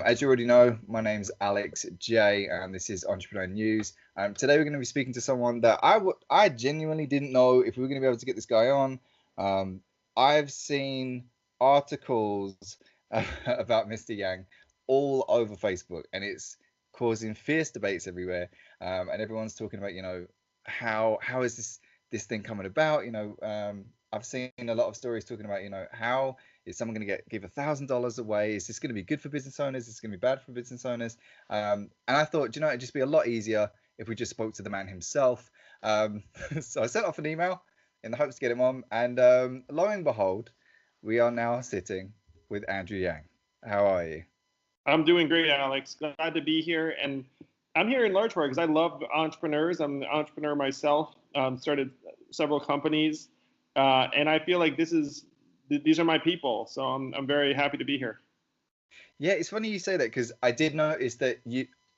As you already know, my name's Alex J, and this is Entrepreneur News. Today we're going to be speaking to someone that I genuinely didn't know if we were going to be able to get this guy on. I've seen articles about Mr. Yang all over Facebook, and it's causing fierce debates everywhere. And everyone's talking about, how is this thing coming about? I've seen a lot of stories talking about, how is someone going to give $1,000 away? Is this going to be good for business owners? Is this going to be bad for business owners? And I thought, it'd just be a lot easier if we just spoke to the man himself. So I sent off an email in the hopes to get him on. And lo and behold, we are now sitting with Andrew Yang. How are you? I'm doing great, Alex. Glad to be here. And I'm here in large part because I love entrepreneurs. I'm an entrepreneur myself, started several companies. And I feel like these are my people. So I'm very happy to be here. Yeah, it's funny you say that because I did notice that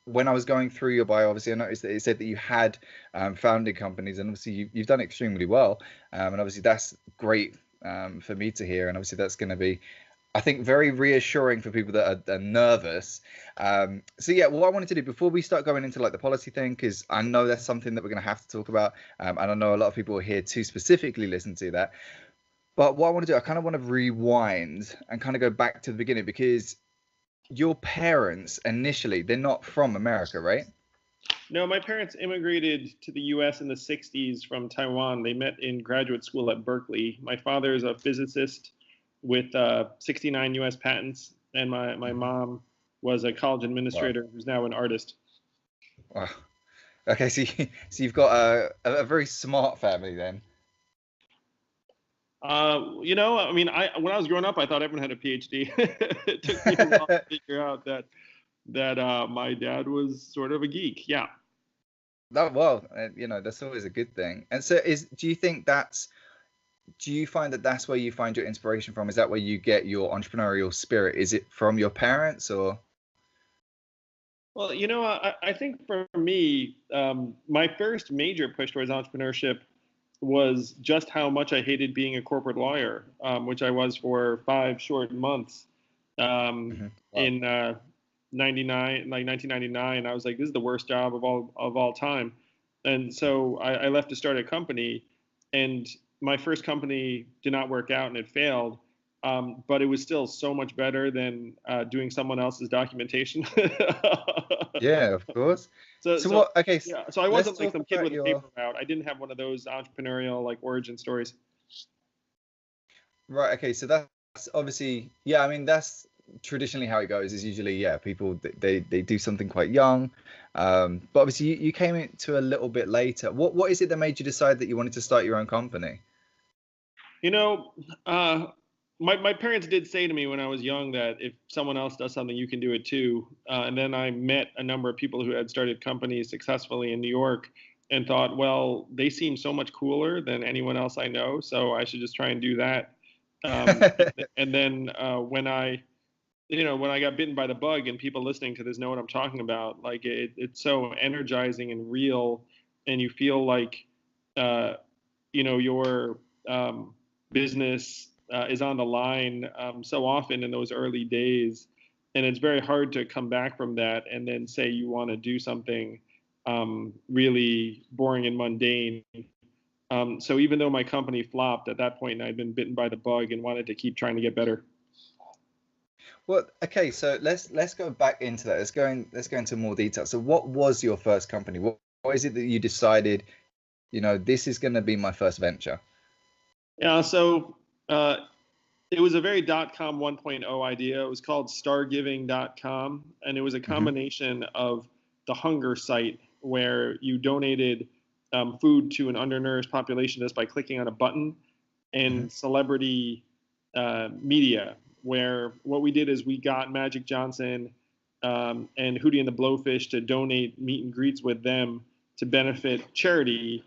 when I was going through your bio, obviously I noticed that it said that you had founded companies, and obviously you've done extremely well. And obviously that's great for me to hear. And obviously that's going to be, I think, very reassuring for people that are nervous. So yeah, what I wanted to do before we start going into like the policy thing, because I know that's something that we're going to have to talk about, and I know a lot of people are here to specifically listen to that. But what I want to do, I kind of want to rewind and kind of go back to the beginning, because your parents initially, they're not from America, right? No, my parents immigrated to the U.S. in the 60s from Taiwan. They met in graduate school at Berkeley. My father is a physicist with 69 U.S. patents, and my mom was a college administrator who's now an artist. Wow. Okay, so you've got a very smart family then. When I was growing up, I thought everyone had a PhD. It took me a while to figure out that my dad was sort of a geek. Yeah. Well, that's always a good thing. And so do you find that that's where you find your inspiration from? Is that where you get your entrepreneurial spirit? Is it from your parents or? Well, I think for me, my first major push towards entrepreneurship was just how much I hated being a corporate lawyer, which I was for 5 short months in 1999. I was like, this is the worst job of all time. And so I left to start a company, and my first company did not work out and it failed. But it was still so much better than doing someone else's documentation. Yeah, of course. So what? Okay. Yeah. So I wasn't like some kid with a paper route. I didn't have one of those entrepreneurial like origin stories. Right. Okay. So that's obviously, yeah. I mean, that's traditionally how it goes. Is usually, yeah, people they do something quite young, but obviously you came into a little bit later. What is it that made you decide that you wanted to start your own company? My parents did say to me when I was young that if someone else does something, you can do it too. And then I met a number of people who had started companies successfully in New York and thought, well, they seem so much cooler than anyone else I know, so I should just try and do that. And then when I got bitten by the bug, and people listening to this know what I'm talking about, like it's so energizing and real, and you feel like, your business is on the line so often in those early days, and it's very hard to come back from that and then say you want to do something really boring and mundane. So even though my company flopped at that point, and I'd been bitten by the bug and wanted to keep trying to get better. Well, okay, so let's go back into that. Let's go into more detail. So what was your first company? What is it that you decided, this is going to be my first venture? Yeah, so it was a very .com 1.0 idea. It was called stargiving.com, and it was a combination of the hunger site where you donated food to an undernourished population just by clicking on a button, and celebrity media, where what we did is we got Magic Johnson and Hootie and the Blowfish to donate meet and greets with them to benefit charity,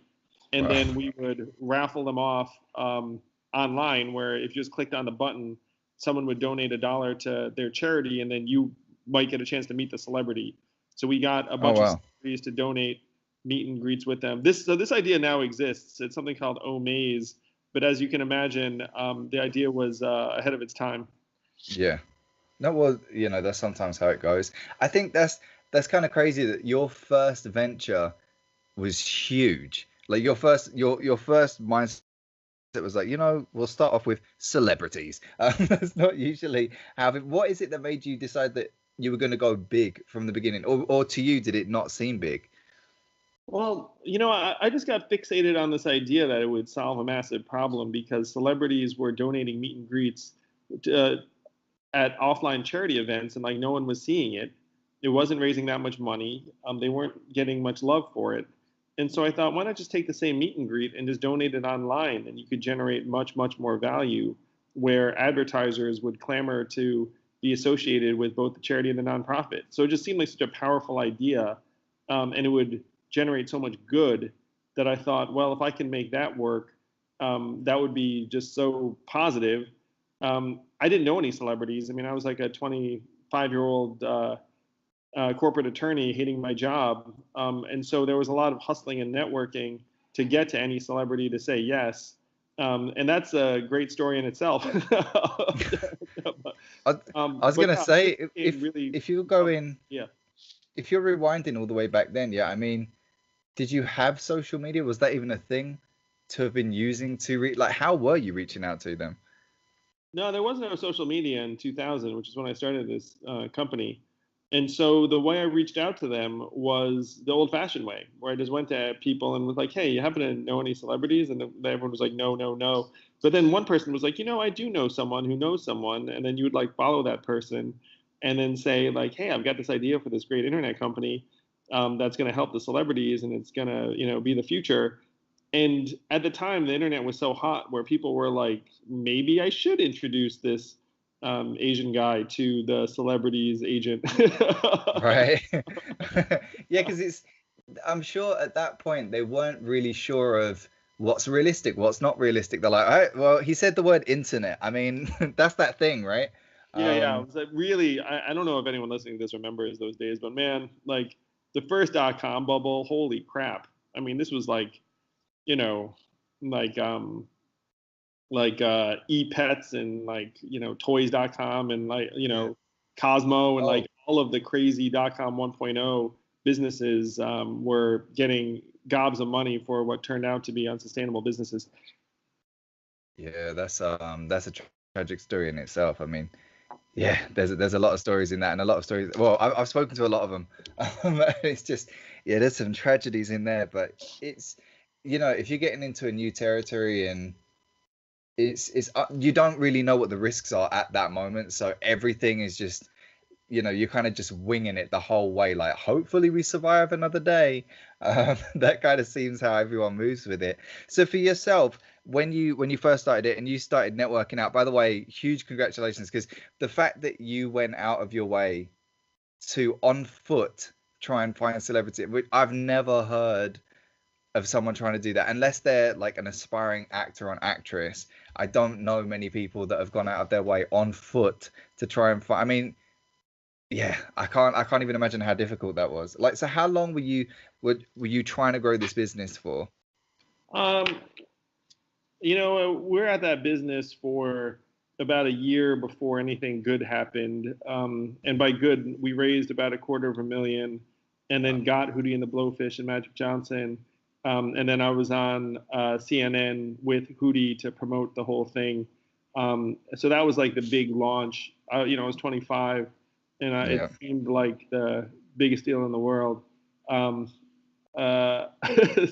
and then we would raffle them off online, where if you just clicked on the button, someone would donate $1 to their charity, and then you might get a chance to meet the celebrity. So we got a bunch of celebrities to donate meet and greets with them. This idea now exists. It's something called Omaze, but as you can imagine, the idea was ahead of its time. Yeah. No, well, that's sometimes how it goes. I think that's kind of crazy that your first venture was huge. Like your first mindset was like, we'll start off with celebrities. That's not usually how. What is it that made you decide that you were going to go big from the beginning, or to you, did it not seem big? Well, I just got fixated on this idea that it would solve a massive problem because celebrities were donating meet and greets to, at offline charity events, and like no one was seeing it. It wasn't raising that much money. They weren't getting much love for it. And so I thought, why not just take the same meet and greet and just donate it online? And you could generate much, much more value where advertisers would clamor to be associated with both the charity and the nonprofit. So it just seemed like such a powerful idea. And it would generate so much good that I thought, well, if I can make that work, that would be just so positive. I didn't know any celebrities. I mean, I was like a 25-year-old corporate attorney hating my job. And so there was a lot of hustling and networking to get to any celebrity to say yes. And that's a great story in itself. I was gonna say if you go in, yeah. if you're rewinding all the way back then, yeah, I mean, did you have social media? Was that even a thing to have been using to like how were you reaching out to them? No, there was no social media in 2000, which is when I started this company. And so the way I reached out to them was the old-fashioned way, where I just went to people and was like, "Hey, you happen to know any celebrities?" And everyone was like, "No, no, no." But then one person was like, I do know someone who knows someone," and then you would like follow that person, and then say like, "Hey, I've got this idea for this great internet company that's going to help the celebrities, and it's going to be the future." And at the time, the internet was so hot where people were like, maybe I should introduce this Asian guy to the celebrity's agent. Right. Yeah, because I'm sure at that point they weren't really sure of what's realistic, what's not realistic. They're like, all right, well, he said the word internet. I mean, that's that thing, right? Yeah, yeah. It was like really, I don't know if anyone listening to this remembers those days, but man, like the first .com bubble, holy crap. I mean, this was like, you know, like e-pets and like toys.com and like Yeah. Cosmo and like Oh, all of the crazy .com 1.0 businesses were getting gobs of money for what turned out to be unsustainable businesses. yeah, that's a tragic story in itself. I mean, yeah, there's a lot of stories in that, and a lot of stories. Well, I've spoken to a lot of them. It's just, yeah, there's some tragedies in there, but it's, if you're getting into a new territory and it's you don't really know what the risks are at that moment, so everything is just, you're kind of just winging it the whole way. Like, hopefully we survive another day. That kind of seems how everyone moves with it. So for yourself, when you first started it and you started networking out, by the way, huge congratulations, because the fact that you went out of your way to on foot try and find a celebrity, which I've never heard of someone trying to do that unless they're like an aspiring actor or actress. I don't know many people that have gone out of their way on foot to try and find. I mean, yeah, I can't even imagine how difficult that was. Like, so how long were you trying to grow this business for? Um, we're at that business for about a year before anything good happened. And by good, we raised about $250,000 and then got Hootie and the Blowfish and Magic Johnson. And then I was on CNN with Hootie to promote the whole thing. So that was like the big launch. I was 25 and it Yeah. seemed like the biggest deal in the world. Um, uh,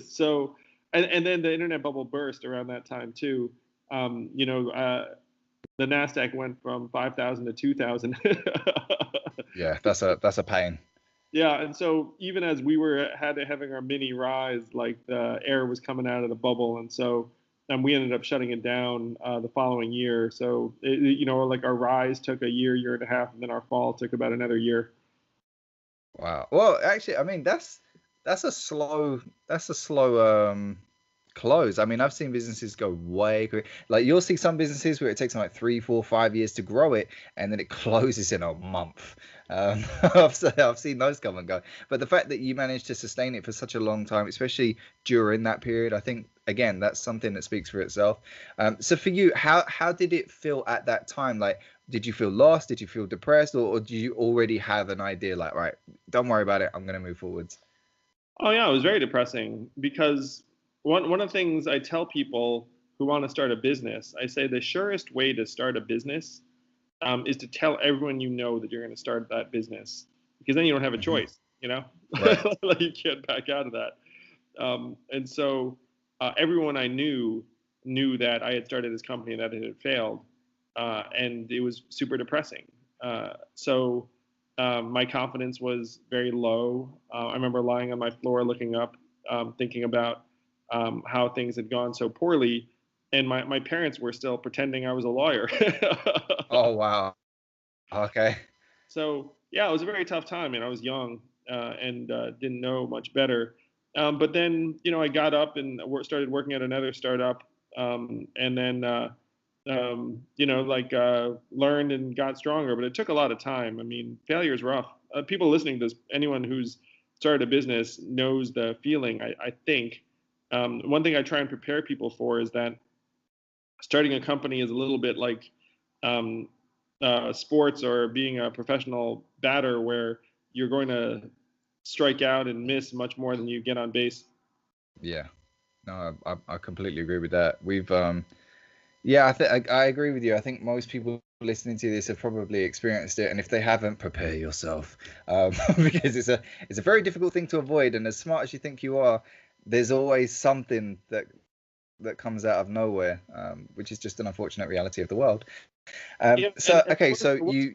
so, and then the internet bubble burst around that time too. The Nasdaq went from 5,000 to 2,000. Yeah, that's a pain. Yeah, and so even as we were having our mini rise, like the air was coming out of the bubble, and so we ended up shutting it down the following year. So like our rise took a year and a half, and then our fall took about another year. Wow. Well, actually, I mean, that's a slow close. I mean, I've seen businesses go way quick. Like, you'll see some businesses where it takes them like 3, 4, 5 years to grow it, and then it closes in a month. I've seen those come and go. But the fact that you managed to sustain it for such a long time, especially during that period, I think again that's something that speaks for itself. So for you, how did it feel at that time? Like, did you feel lost? Did you feel depressed, or do you already have an idea like, right, don't worry about it, I'm going to move forwards? Oh yeah, it was very depressing because one of the things I tell people who want to start a business, I say the surest way to start a business is to tell everyone you know that you're going to start that business, because then you don't have a Hmm. choice, you know, Right. like you can't back out of that. And so everyone I knew that I had started this company and that it had failed, and it was super depressing. My confidence was very low. I remember lying on my floor, looking up, thinking about how things had gone so poorly, and my parents were still pretending I was a lawyer. Oh wow. Okay. So yeah, it was a very tough time, and I was young and didn't know much better. But then I got up and started working at another startup, and then learned and got stronger. But it took a lot of time. I mean, failure is rough. People listening to this, anyone who's started a business knows the feeling. I think one thing I try and prepare people for is that starting a company is a little bit like um, sports or being a professional batter, where you're going to strike out and miss much more than you get on base. Yeah. No, I completely agree with that. Yeah, I agree with you. I think most people listening to this have probably experienced it, and if they haven't, prepare yourself, because it's a very difficult thing to avoid. And as smart as you think you are, there's always something that comes out of nowhere, which is just an unfortunate reality of the world. Yeah, So and okay, so you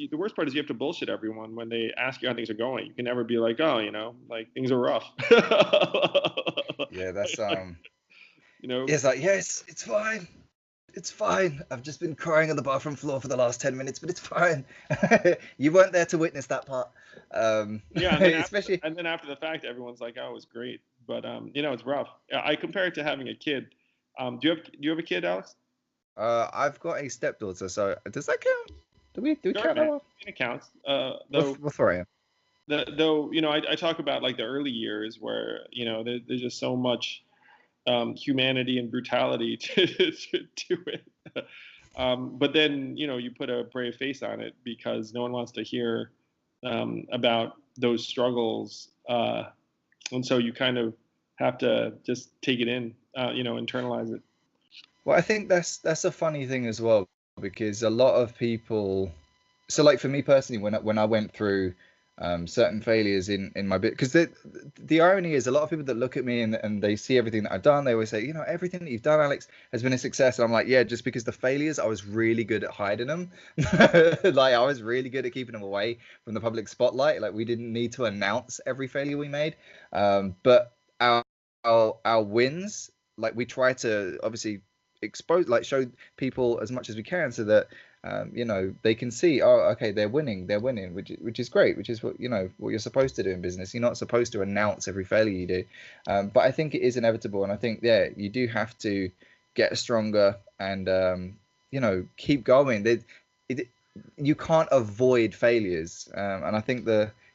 the worst part is you have to bullshit everyone when they ask you how things are going. You can never be like, oh, like things are rough. yeah, that's you know, it's like yes, it's fine. It's fine. I've just been crying on the bathroom floor for the last 10 minutes, but it's fine. You weren't there to witness that part. yeah, Especially, and then after the fact, everyone's like, "Oh, it was great," but it's rough. I compare it to having a kid. Do you have a kid, Alex? I've got a stepdaughter, so does that count? Do we Sure, count that man. one? It counts. We're three. Though I talk about like the early years where there's just so much humanity and brutality to it. But then you put a brave face on it because no one wants to hear about those struggles, and so you kind of have to just take it in, internalize it. Well, I think that's a funny thing as well because a lot of people. So, like for me personally, when I went through certain failures in my bit, because the irony is a lot of people that look at me and they see everything that I've done, they always say, everything that you've done, Alex, has been a success. And I'm like, yeah, just because the failures, I was really good at hiding them. Like I was really good at keeping them away from the public spotlight. Like we didn't need to announce every failure we made, but our wins, like we try to obviously expose, like show people as much as we can so that they can see, oh, okay, they're winning, which is great, which is what you're supposed to do in business. You're not supposed to announce every failure you do, but I think it is inevitable, and I think you do have to get stronger and keep going. You can't avoid failures, and I think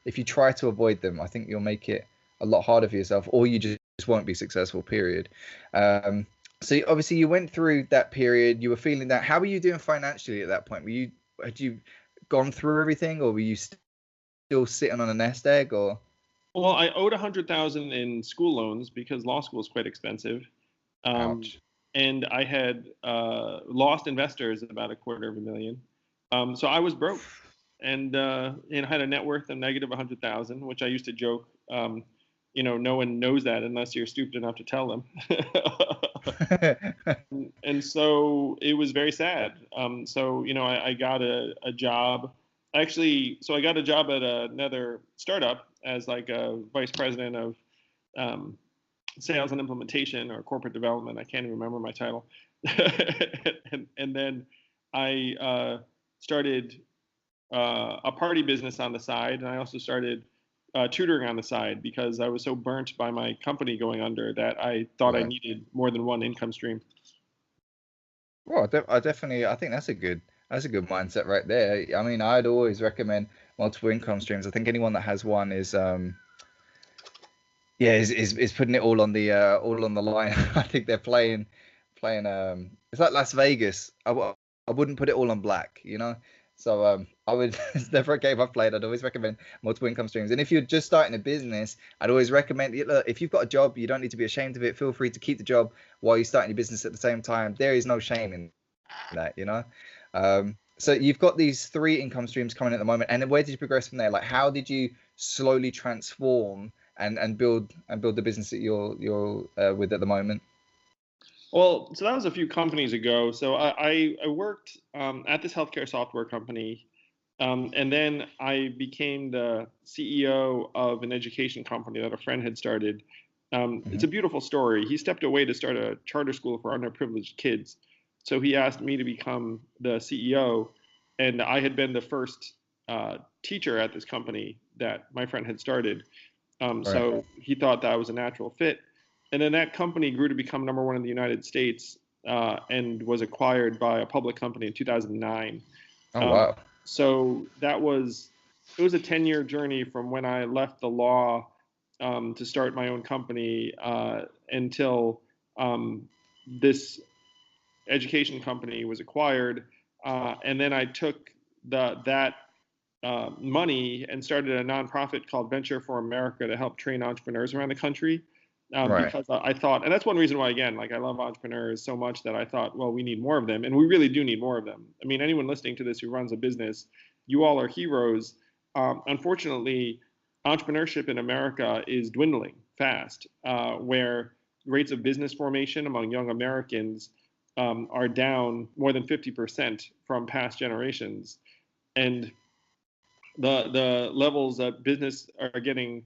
if you try to avoid them, I think you'll make it a lot harder for yourself, or you just won't be successful. Period. So obviously you went through that period. You were feeling that. How were you doing financially at that point? Had you gone through everything, or were you still sitting on a nest egg? Or Well, I owed 100,000 in school loans because law school is quite expensive. Um, ouch. and I had lost investors about a quarter of a million. So I was broke, and had a net worth of negative 100,000, which I used to joke. No one knows that unless you're stupid enough to tell them. And so it was very sad. I got a job. Actually, so I got a job at another startup as like a vice president of um, sales and implementation or corporate development. I can't even remember my title. And then I started a party business on the side, and I also started tutoring on the side because I was so burnt by my company going under that I thought I Right. needed more than one income stream. Well, I definitely, I think that's a good mindset right there. I mean, I'd always recommend multiple income streams. I think anyone that has one is putting it all on the line. I think they're playing. It's like Las Vegas. I wouldn't put it all on black, you know. So I would it's never a game I've played. I'd always recommend multiple income streams. And if you're just starting a business, I'd always recommend look, if you've got a job, you don't need to be ashamed of it. Feel free to keep the job while you're starting your business at the same time. There is no shame in that, you know. So you've got these three income streams coming at the moment, and then where did you progress from there? Like, how did you slowly transform and build the business that you're with at the moment? Well, so that was a few companies ago. So I worked at this healthcare software company, and then I became the CEO of an education company that a friend had started. It's Hmm. a beautiful story. He stepped away to start a charter school for underprivileged kids. So he asked me to become the CEO, and I had been the first teacher at this company that my friend had started. Right. So he thought that was a natural fit. And then that company grew to become number one in the United States and was acquired by a public company in 2009. Oh Um, wow. so it was a 10-year journey from when I left the law to start my own company until this education company was acquired. And then I took that money and started a nonprofit called Venture for America to help train entrepreneurs around the country. Right. Because I thought, and that's one reason why, again, like I love entrepreneurs so much that I thought, well, we need more of them, and we really do need more of them. I mean, anyone listening to this who runs a business, you all are heroes. Unfortunately, entrepreneurship in America is dwindling fast, where rates of business formation among young Americans are down more than 50% from past generations, and the levels that business are getting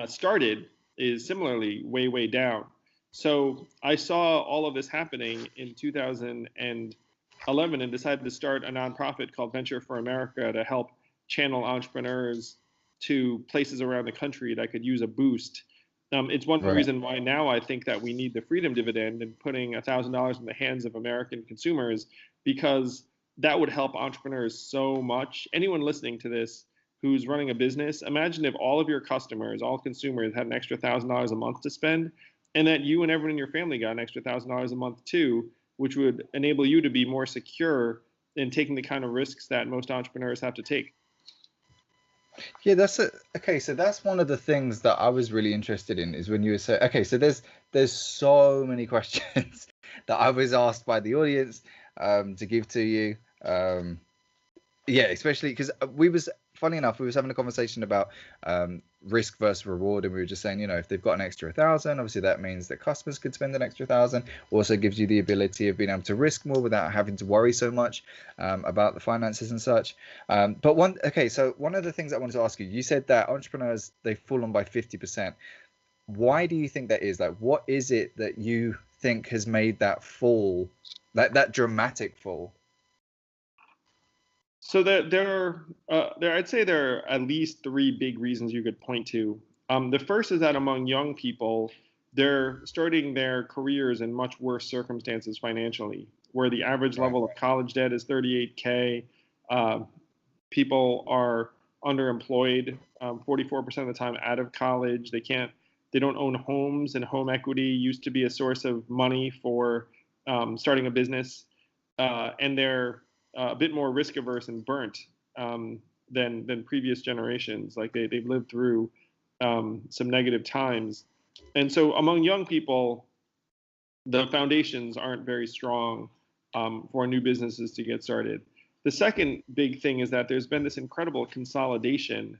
started is similarly way down. So I saw all of this happening in 2011 and decided to start a nonprofit called Venture for America to help channel entrepreneurs to places around the country that could use a boost. It's one Right. reason why now I think that we need the freedom dividend and putting $1,000 in the hands of American consumers, because that would help entrepreneurs so much. Anyone listening to this who's running a business, imagine if all of your customers, all consumers, had an extra $1,000 a month to spend, and that you and everyone in your family got an extra $1,000 a month too, which would enable you to be more secure in taking the kind of risks that most entrepreneurs have to take. Yeah, okay. So that's one of the things that I was really interested in is when you were saying, okay, so there's so many questions that I was asked by the audience to give to you. Um, Yeah, especially because funny enough, we was having a conversation about risk versus reward, and we were just saying, if they've got an extra 1,000, obviously that means that customers could spend an extra 1,000. Also gives you the ability of being able to risk more without having to worry so much about the finances and such. So one of the things I wanted to ask you, you said that entrepreneurs they've fallen by 50%. Why do you think that is? Like, what is it that you think has made that fall, that dramatic fall? So I'd say there are at least three big reasons you could point to. The first is that among young people, they're starting their careers in much worse circumstances financially, where the average Right. level of college debt is 38K. Uh, People are underemployed 44% of the time out of college. They don't own homes, and home equity used to be a source of money for starting a business. And they're a bit more risk averse and burnt than previous generations. Like they've lived through some negative times. And so among young people, the foundations aren't very strong for new businesses to get started. The second big thing is that there's been this incredible consolidation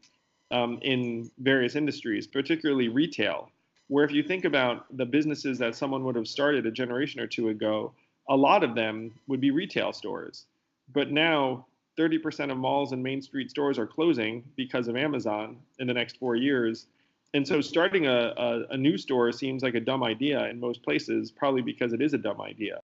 in various industries, particularly retail, where if you think about the businesses that someone would have started a generation or two ago, a lot of them would be retail stores. But now 30% of malls and Main Street stores are closing because of Amazon in the next 4 years. And so starting a new store seems like a dumb idea in most places, probably because it is a dumb idea.